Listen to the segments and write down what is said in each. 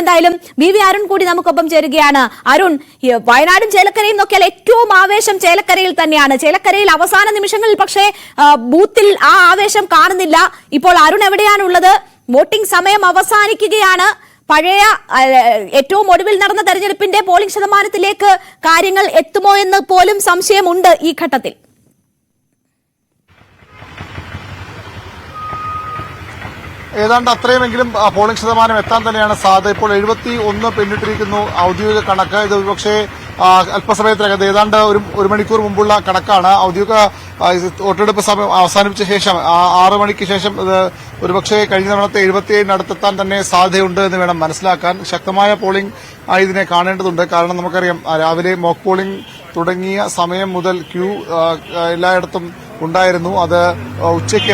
എന്തായാലും ബി അരുൺ കൂടി നമുക്കൊപ്പം ചേരുകയാണ്. അരുൺ, വയനാടും ചേലക്കരയും നോക്കിയാൽ ഏറ്റവും ആവേശം ചേലക്കരയിൽ തന്നെയാണ്. ചേലക്കരയിൽ അവസാന നിമിഷങ്ങളിൽ പക്ഷേ ബൂത്തിൽ ആ ആവേശം കാണുന്നില്ല. ഇപ്പോൾ അരുൺ എവിടെയാണുള്ളത്? വോട്ടിംഗ് സമയം അവസാനിക്കുകയാണ്. പഴയ ഏറ്റവും ഒടുവിൽ നടന്ന തെരഞ്ഞെടുപ്പിന്റെ പോളിംഗ് ശതമാനത്തിലേക്ക് കാര്യങ്ങൾ എത്തുമോ എന്ന് പോലും സംശയമുണ്ട് ഈ ഘട്ടത്തിൽ. ഏതാണ്ട് അത്രയുമെങ്കിലും പോളിംഗ് ശതമാനം എത്താൻ തന്നെയാണ് സാധ്യത. ഇപ്പോൾ 71 പിന്നിട്ടിരിക്കുന്നു ഔദ്യോഗിക കണക്ക്. ഇത് ഒരുപക്ഷെ അല്പസമയത്തിനകം ഏതാണ്ട് ഒരു മണിക്കൂർ മുമ്പുള്ള കണക്കാണ്. ഔദ്യോഗിക വോട്ടെടുപ്പ് സമയം അവസാനിപ്പിച്ച ശേഷം 6 മണിക്ക് ശേഷം ഒരുപക്ഷെ കഴിഞ്ഞ തവണത്തെ 77-നടുത്തെത്താൻ തന്നെ സാധ്യതയുണ്ട് എന്ന് വേണം മനസ്സിലാക്കാൻ. ശക്തമായ പോളിംഗ് ആയി ഇതിനെ കാണേണ്ടതുണ്ട്. കാരണം നമുക്കറിയാം രാവിലെ മോക്ക് പോളിംഗ് തുടങ്ങിയ സമയം മുതൽ ക്യൂ എല്ലായിടത്തും ഉണ്ടായിരുന്നു. അത് ഉച്ചയ്ക്ക്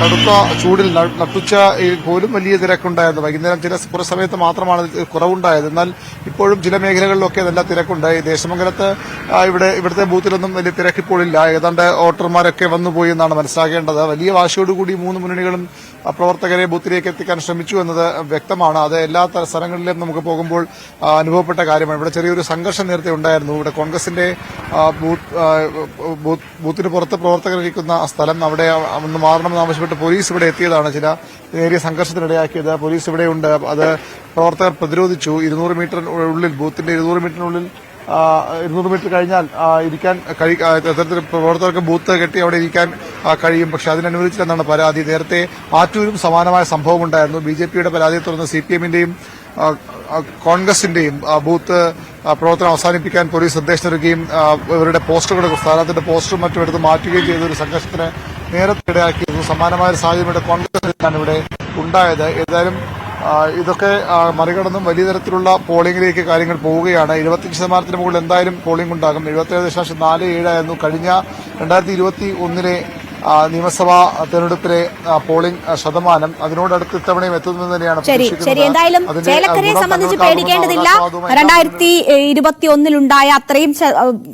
കടുത്ത ചൂടിൽ നട്ടുച്ച പോലും വലിയ തിരക്കുണ്ടായിരുന്നു. വൈകുന്നേരം കുറച്ച് സമയത്ത് മാത്രമാണ് കുറവുണ്ടായത്. എന്നാൽ ഇപ്പോഴും ചില മേഖലകളിലൊക്കെ നല്ല തിരക്കുണ്ട്. ദേശമംഗലത്ത് ഇവിടുത്തെ ബൂത്തിലൊന്നും വലിയ തിരക്കിപ്പോഴില്ല. ഏതാണ്ട് വോട്ടർമാരൊക്കെ വന്നുപോയി എന്നാണ് മനസ്സിലാക്കേണ്ടത്. വലിയ വാശിയോടുകൂടി മൂന്ന് മുന്നണികളും പ്രവർത്തകരെ ബൂത്തിലേക്ക് എത്തിക്കാൻ ശ്രമിച്ചു എന്നത് വ്യക്തമാണ്. അത് എല്ലാ സ്ഥലങ്ങളിലും നമുക്ക് പോകുമ്പോൾ അനുഭവപ്പെട്ട കാര്യമാണ്. ഇവിടെ ചെറിയൊരു സംഘർഷം നേരത്തെ ഉണ്ടായിരുന്നു. ഇവിടെ കോൺഗ്രസിന്റെ ബൂത്തിന് പുറത്ത് പ്രവർത്തകർ ഇരിക്കുന്ന സ്ഥലം അവിടെ ഒന്ന് മാറണമെന്ന് ആവശ്യപ്പെട്ട് പോലീസ് ഇവിടെ എത്തിയതാണ് ചില നേരിയ സംഘർഷത്തിനിടയാക്കിയത്. പോലീസ് ഇവിടെയുണ്ട്. അത് പ്രവർത്തകർ പ്രതിരോധിച്ചു. 200 മീറ്റർ ഉള്ളിൽ ബൂത്തിന്റെ 200 മീറ്ററിനുള്ളിൽ 200 മീറ്റർ കഴിഞ്ഞാൽ ഇരിക്കാൻ പ്രവർത്തകർക്ക് ബൂത്ത് കെട്ടി അവിടെ ഇരിക്കാൻ കഴിയും. പക്ഷെ അതിനനുവദിച്ചില്ലെന്നാണ് പരാതി. നേരത്തെ ആറ്റൂരും സമാനമായ സംഭവം ഉണ്ടായിരുന്നു. ബിജെപിയുടെ പരാതിയെ തുടർന്ന് സിപിഎമ്മിന്റെയും കോൺഗ്രസിന്റെയും ബൂത്ത് പ്രവർത്തനം അവസാനിപ്പിക്കാൻ പോലീസ് നിർദ്ദേശം നൽകുകയും ഇവരുടെ പോസ്റ്ററുകൾ സ്ഥാനാർത്ഥിയുടെ പോസ്റ്ററും മറ്റും എടുത്ത് മാറ്റുകയും ചെയ്ത ഒരു സംഘർഷത്തിന് നേരത്തെ ഇടയാക്കിയിരുന്നു. സമാനമായ ഒരു സാഹചര്യം കോൺഗ്രസിലാണ് ഇവിടെ ഉണ്ടായത്. ഏതായാലും ഇതൊക്കെ മറികടന്നും വലിയ തരത്തിലുള്ള പോളിംഗിലേക്ക് കാര്യങ്ങൾ പോവുകയാണ്. 75% മുകളിൽ എന്തായാലും പോളിംഗ് ഉണ്ടാകും. 77.47 ആയിരുന്നു കഴിഞ്ഞ 2021 നിയമസഭാ തെരഞ്ഞെടുപ്പിലെ പോളിംഗ് ശതമാനം. അതിനോടടുത്ത് ഇത്തവണയും എത്തുന്നത് തന്നെയാണ് എന്തായാലും ചേലക്കരയെ സംബന്ധിച്ച് പേടിക്കേണ്ടതില്ല. 2021 അത്രയും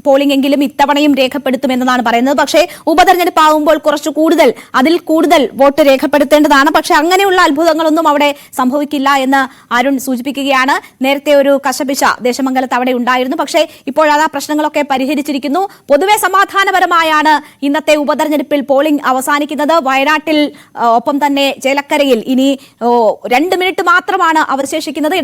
പോളിംഗ് എങ്കിലും ഇത്തവണയും രേഖപ്പെടുത്തുമെന്നാണ് പറയുന്നത്. പക്ഷേ ഉപതെരഞ്ഞെടുപ്പ് ആകുമ്പോൾ അതിൽ കൂടുതൽ വോട്ട് രേഖപ്പെടുത്തേണ്ടതാണ്. പക്ഷെ അങ്ങനെയുള്ള അത്ഭുതങ്ങളൊന്നും അവിടെ സംഭവിക്കില്ല എന്ന് അരുൺ സൂചിപ്പിക്കുകയാണ്. നേരത്തെ ഒരു കശപിശ ദേശമംഗലത്ത് അവിടെ ഉണ്ടായിരുന്നു. പക്ഷേ ഇപ്പോഴത് ആ പ്രശ്നങ്ങളൊക്കെ പരിഹരിച്ചിരിക്കുന്നു. പൊതുവെ സമാധാനപരമായാണ് ഇന്നത്തെ ഉപതെരഞ്ഞെടുപ്പിൽ പോളിംഗ് അവസാനിക്കുന്നത്. വയനാട്ടിൽ ഒപ്പം തന്നെ ചേലക്കരയിൽ ഇനി 2 മിനിറ്റ് മാത്രമാണ് അവശേഷിക്കുന്നത്.